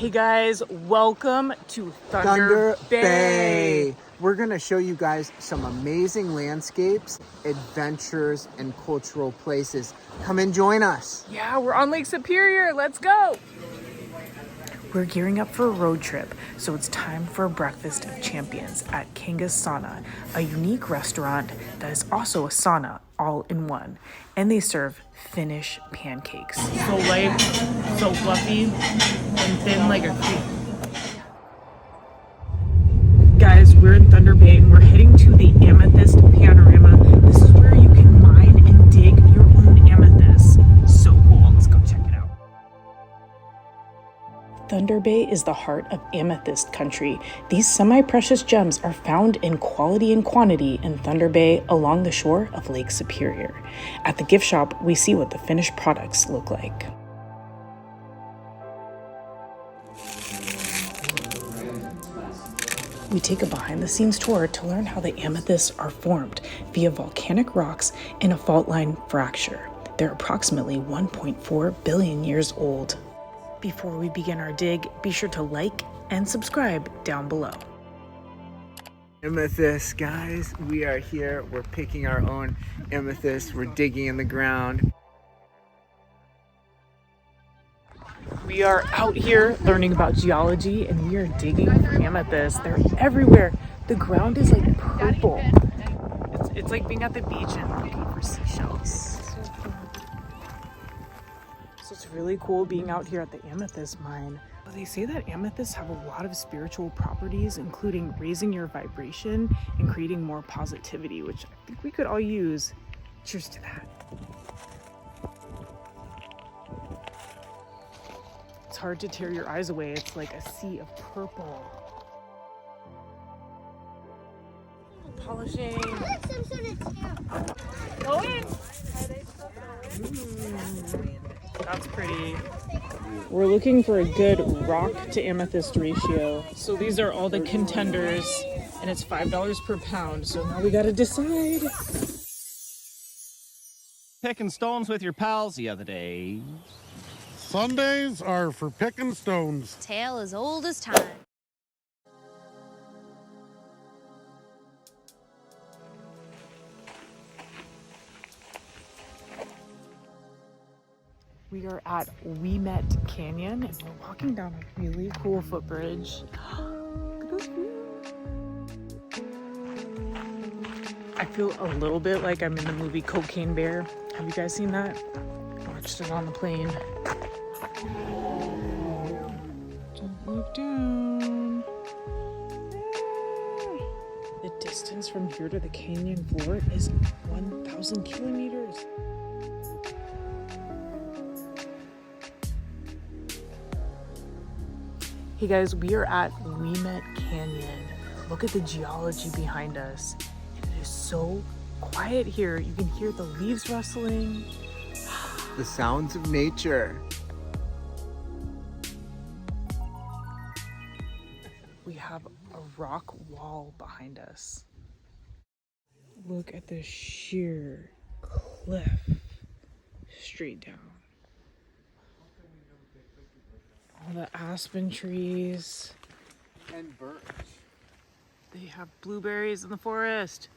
Hey guys, welcome to Thunder Bay. We're gonna show you guys some amazing landscapes, adventures, and cultural places. Come and join us. Yeah, we're on Lake Superior. Let's go. We're gearing up for a road trip, so it's time for a breakfast of champions at Kangas Sauna, a unique restaurant that is also a sauna all in one. And they serve Finnish pancakes. So light, so fluffy, and thin like a cream. Guys, we're in Thunder Bay and we're heading to the Amethyst panorama. This is where you can mine and dig your own amethysts. So cool. Let's go check it out. Thunder Bay is the heart of amethyst country. These semi-precious gems are found in quality and quantity in Thunder Bay along the shore of Lake Superior. At the gift shop, we see what the finished products look like. We take a behind-the-scenes tour to learn how the amethysts are formed via volcanic rocks in a fault line fracture. They're approximately 1.4 billion years old. Before we begin our dig, be sure to like and subscribe down below. Amethyst, guys, we are here. We're picking our own amethyst. We're digging in the ground. We are out here learning about geology and we are digging for amethysts. They're everywhere. The ground is like purple. It's like being at the beach and looking for seashells. So it's really cool being out here at the amethyst mine. They say that amethysts have a lot of spiritual properties, including raising your vibration and creating more positivity, which I think we could all use. Cheers to that. It's hard to tear your eyes away. It's like a sea of purple. Polishing. Go in. That's pretty. We're looking for a good rock to amethyst ratio. So these are all the contenders and it's $5 per pound. So now we gotta decide. Picking stones with your pals the other day. Sundays are for picking stones. Tale as old as time. We are at Ouimet Canyon and we're walking down a really cool footbridge. Look at those views. I feel a little bit like I'm in the movie Cocaine Bear. Have you guys seen that? I watched it on the plane. Don't look down. The distance from here to the canyon floor is 1,000 kilometers. Hey guys, we are at Ouimet Canyon. Look at the geology behind us. It is so quiet here. You can hear the leaves rustling. The sounds of nature. We have a rock wall behind us. Look at the sheer cliff straight down. All the aspen trees. And birds. They have blueberries in the forest.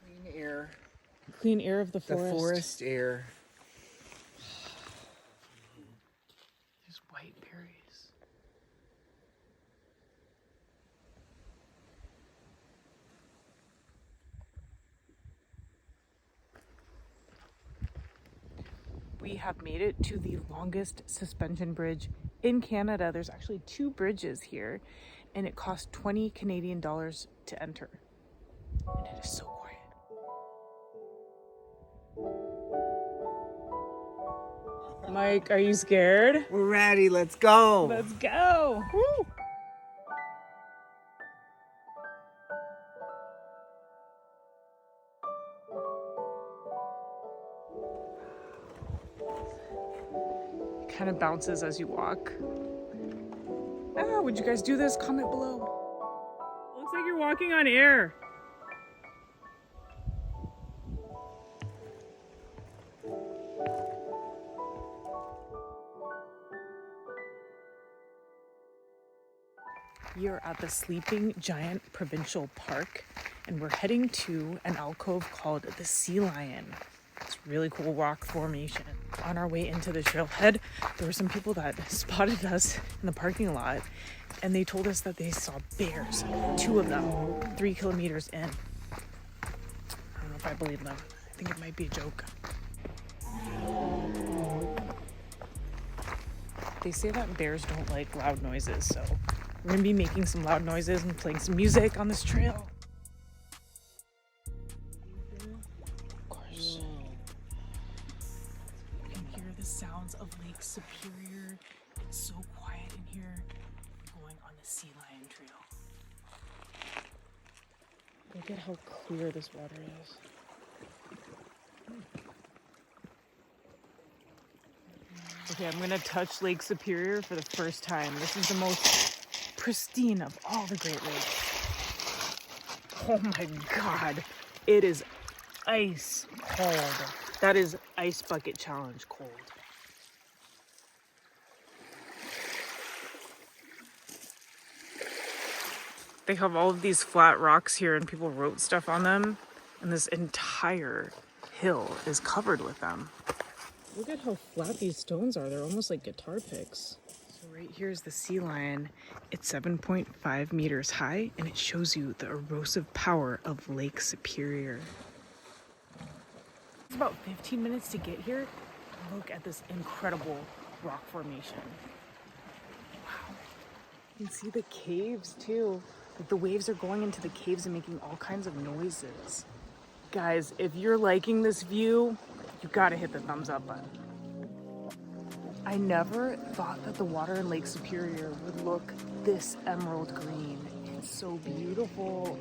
Clean air. Clean air of the The forest. forest air. There's white berries. We have made it to the longest suspension bridge in Canada. There's actually 2 bridges here, and it costs 20 Canadian dollars to enter. And it is so quiet. Mike, are you scared? We're ready. Let's go. Let's go. Woo. Kind of bounces as you walk. Would you guys do this? Comment below. Looks like you're walking on air. We are at the Sleeping Giant Provincial Park, and we're heading to an alcove called the Sea Lion. It's a really cool rock formation. On our way into the trailhead, there were some people that spotted us in the parking lot, and they told us that they saw bears, 2 of them, 3 kilometers in. I don't know if I believe them. I think it might be a joke. They say that bears don't like loud noises, so we're gonna be making some loud noises and playing some music on this trail. Of course. You can hear the sounds of Lake Superior. It's so quiet in here. We're going on the Sea Lion Trail. Look at how clear this water is. Okay, I'm gonna touch Lake Superior for the first time. This is the most pristine of all the Great Lakes. Oh my God, it is ice cold. That is ice bucket challenge cold. They have all of these flat rocks here and people wrote stuff on them, and this entire hill is covered with them. Look at how flat these stones are. They're almost like guitar picks. So right here is the Sea Lion. It's 7.5 meters high, and it shows you the erosive power of Lake Superior. It's about 15 minutes to get here. Look at this incredible rock formation. Wow. You can see the caves too. Like the waves are going into the caves and making all kinds of noises. Guys, if you're liking this view, you gotta hit the thumbs up button. I never thought that the water in Lake Superior would look this emerald green. It's so beautiful.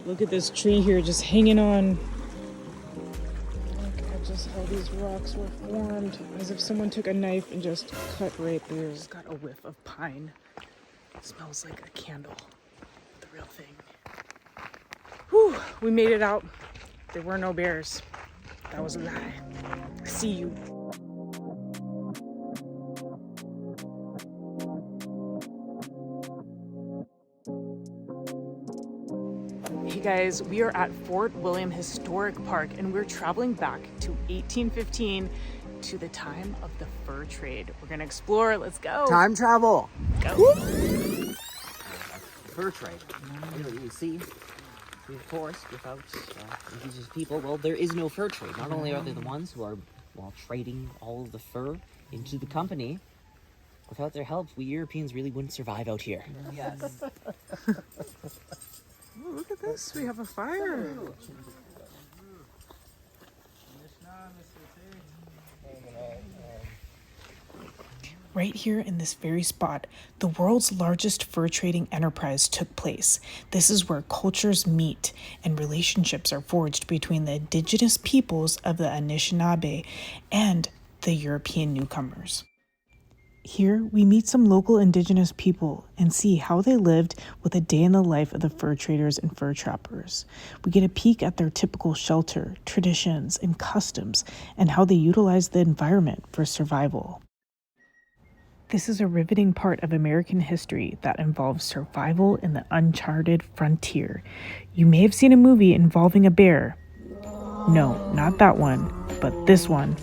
Look at this tree here just hanging on. Look at just how these rocks were formed, as if someone took a knife and just cut right through. It's got a whiff of pine. It smells like a candle. The real thing. Whew, we made it out. There were no bears. That was a lie. See you. Hey guys, we are at Fort William Historic Park, and we're traveling back to 1815 to the time of the fur trade. We're gonna explore. Let's go. Time travel. Go. Fur trade. You see, of course, without indigenous people, well, there is no fur trade. Not only are they the ones who are, well, trading all of the fur into the company, without their help, we Europeans really wouldn't survive out here. Yes. Ooh, look at this. We have a fire. Right here in this very spot, the world's largest fur trading enterprise took place. This is where cultures meet and relationships are forged between the indigenous peoples of the Anishinaabe and the European newcomers. Here, we meet some local indigenous people and see how they lived with a day in the life of the fur traders and fur trappers. We get a peek at their typical shelter, traditions, and customs, and how they utilize the environment for survival. This is a riveting part of American history that involves survival in the uncharted frontier. You may have seen a movie involving a bear. No, not that one, but this one,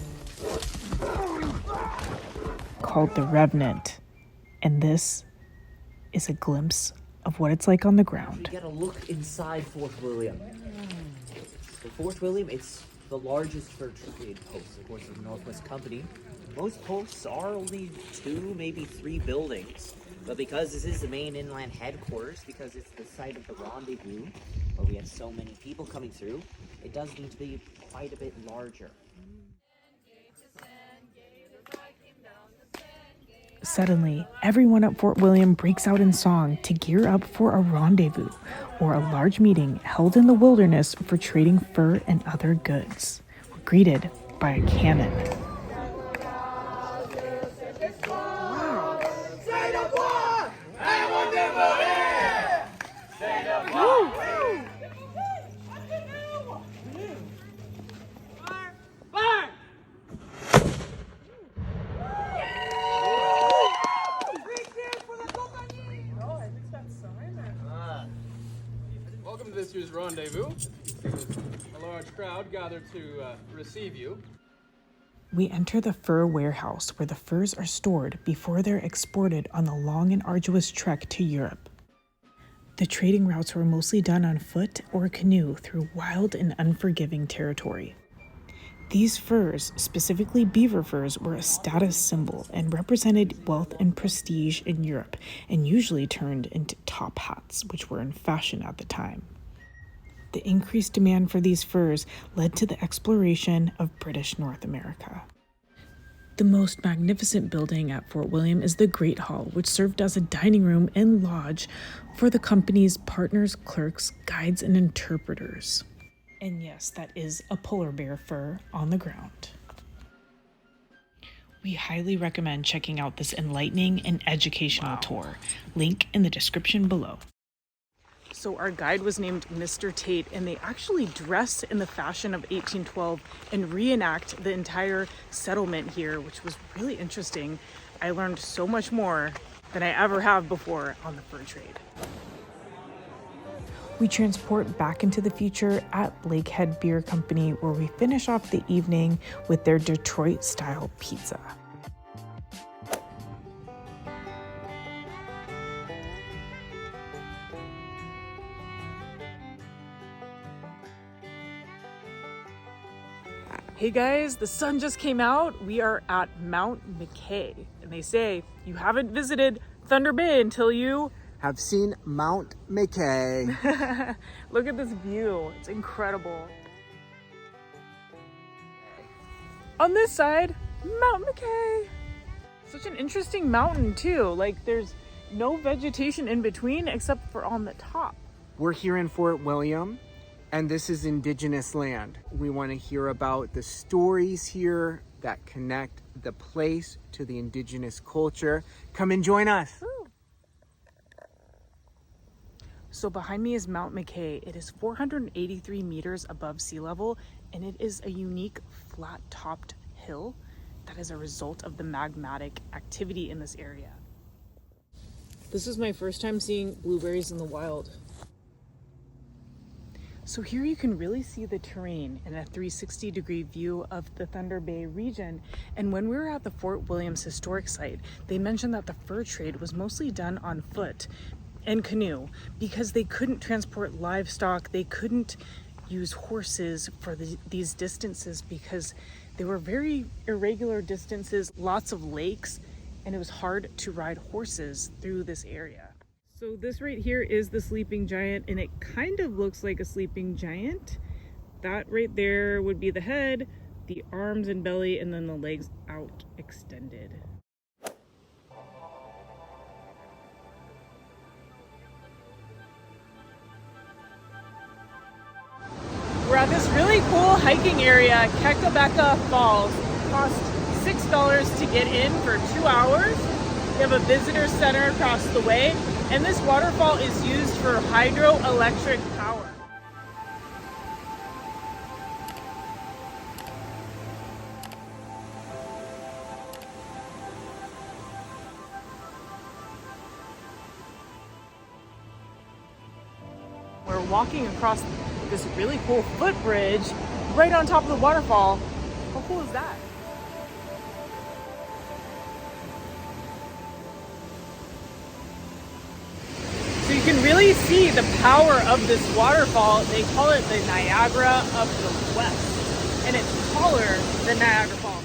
called The Revenant. And this is a glimpse of what it's like on the ground. You get a look inside Fort William. So Fort William, it's the largest fur trade post, of course, of the Northwest Company. Most posts are only 2, maybe 3 buildings. But because this is the main inland headquarters, because it's the site of the rendezvous, where we have so many people coming through, it does need to be quite a bit larger. Suddenly, everyone at Fort William breaks out in song to gear up for a rendezvous, or a large meeting held in the wilderness for trading fur and other goods. We're greeted by a cannon. rendezvous. A large crowd gathered to receive you. We enter the fur warehouse where the furs are stored before they're exported on the long and arduous trek to Europe. The trading routes were mostly done on foot or canoe through wild and unforgiving territory. These furs, specifically beaver furs, were a status symbol and represented wealth and prestige in Europe, and usually turned into top hats, which were in fashion at the time. The increased demand for these furs led to the exploration of British North America. The most magnificent building at Fort William is the Great Hall, which served as a dining room and lodge for the company's partners, clerks, guides, and interpreters. And yes, that is a polar bear fur on the ground. We highly recommend checking out this enlightening and educational tour. Link in the description below. So our guide was named Mr. Tate, and they actually dress in the fashion of 1812 and reenact the entire settlement here, which was really interesting. I learned so much more than I ever have before on the fur trade. We transport back into the future at Lakehead Beer Company, where we finish off the evening with their Detroit-style pizza. Hey guys, the sun just came out. We are at Mount Mckay, and they say you haven't visited Thunder Bay until you Have seen Mount Mckay. look at this view. It's incredible. On this side, Mount Mckay. Such an interesting mountain too. Like there's no vegetation in between except for on the top. We're here in Fort William, and this is Indigenous land. We want to hear about the stories here that connect the place to the Indigenous culture. Come and join us. So behind me is Mount Mckay. It is 483 meters above sea level, and it is a unique flat-topped hill that is a result of the magmatic activity in this area. This is my first time seeing blueberries in the wild. So here you can really see the terrain in a 360-degree view of the Thunder Bay region. And when we were at the Fort Williams Historic Site, they mentioned that the fur trade was mostly done on foot and canoe because they couldn't transport livestock. They couldn't use horses for these distances because they were very irregular distances, lots of lakes, and it was hard to ride horses through this area. So this right here is the sleeping giant, and it kind of looks like a sleeping giant. That right there would be the head, the arms and belly, and then the legs out extended. We're at this really cool hiking area, Kakabeka Falls. It costs $6 to get in for 2 hours. We have a visitor center across the way, and this waterfall is used for hydroelectric power. We're walking across this really cool footbridge right on top of the waterfall. How cool is that? So you can really see the power of this waterfall. They call it the Niagara of the West, and it's taller than Niagara Falls.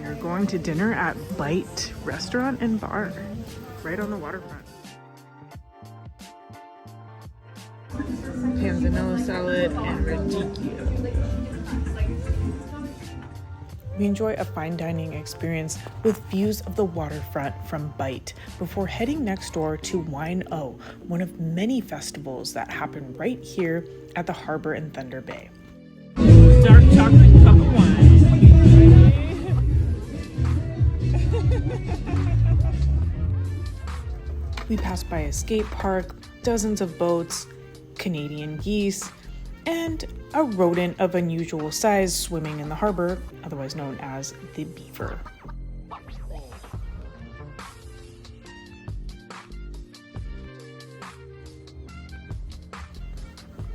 We're going to dinner at Bight Restaurant and Bar, right on the waterfront. Panzanella salad and radicchio. We enjoy a fine dining experience with views of the waterfront from Bight before heading next door to Wine O, one of many festivals that happen right here at the harbor in Thunder Bay. Dark chocolate cup of wine. We passed by a skate park, dozens of boats, Canadian geese, and a rodent of unusual size swimming in the harbor, otherwise known as the beaver.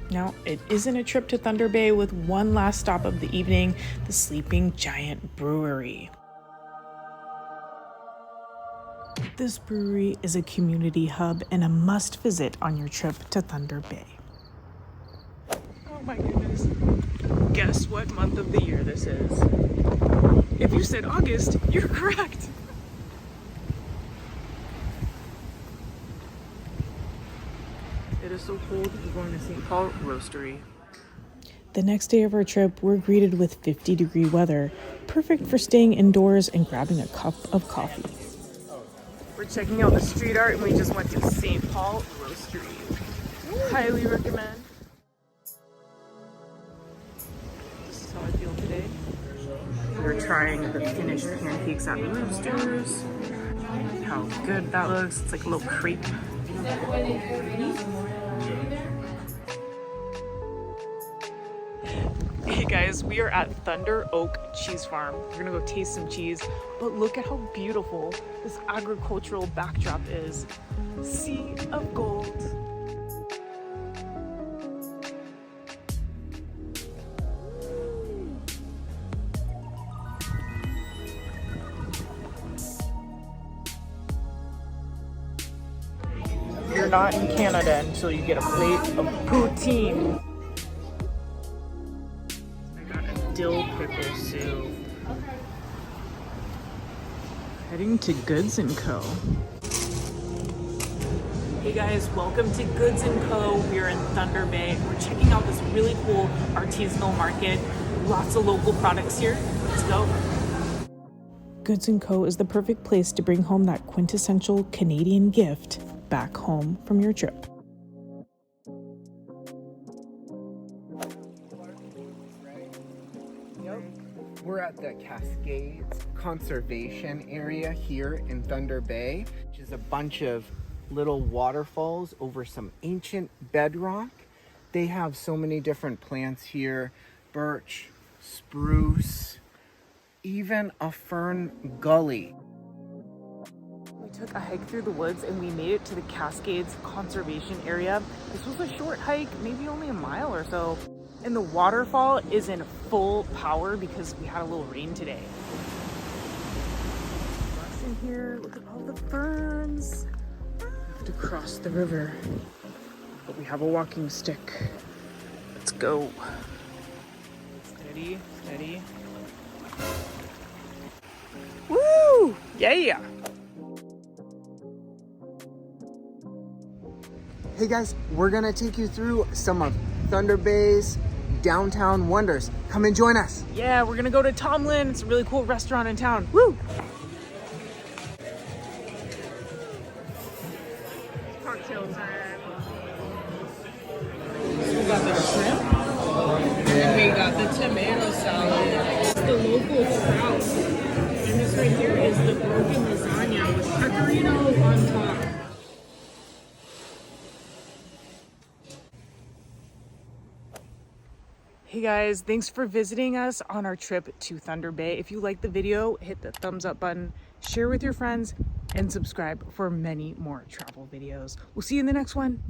Now, it isn't a trip to Thunder Bay with one last stop of the evening, the Sleeping Giant Brewery. This brewery is a community hub and a must visit on your trip to Thunder Bay. Oh my goodness. Guess what month of the year this is? If you said August, you're correct. It is so cold, we're going to St. Paul Roastery. The next day of our trip, we're greeted with 50-degree weather, perfect for staying indoors and grabbing a cup of coffee. We're checking out the street art and we just went to St. Paul Roastery. Highly recommend. This is how I feel today. We're trying the Finnish pancakes at Roosters. How good that looks. It's like a little crepe. Hey guys, we are at Thunder Oak Cheese Farm. We're gonna go taste some cheese, but look at how beautiful this agricultural backdrop is. Sea of gold. You're not in Canada until you get a plate of poutine. I got a dill pickle soup. Heading to Goods & Co. Hey guys, welcome to Goods & Co. We're in Thunder Bay. We're checking out this really cool artisanal market. Lots of local products here. Let's go. Goods & Co. is the perfect place to bring home that quintessential Canadian gift back home from your trip. We're at the Cascades conservation area here in Thunder Bay, which is a bunch of little waterfalls over some ancient bedrock. They have so many different plants here: birch, spruce, even a fern gully. We took a hike through the woods and we made it to the Cascades conservation area. This was a short hike, maybe only a mile or so. And the waterfall is in full power because we had a little rain today. What's in here? Look at all the ferns. We have to cross the river, but we have a walking stick. Let's go. Steady, steady. Woo! Yeah! Hey guys, we're gonna take you through some of Thunder Bay's downtown wonders. Come and join us. Yeah, we're gonna go to Tomlin. It's a really cool restaurant in town. Woo! Cocktail time. We got the shrimp, and we got the tomato salad. It's the local trout. And this right here is the broken lasagna with pecorino on top. Hey guys, thanks for visiting us on our trip to Thunder Bay. If you liked the video, hit the thumbs up button, share with your friends, and subscribe for many more travel videos. We'll see you in the next one.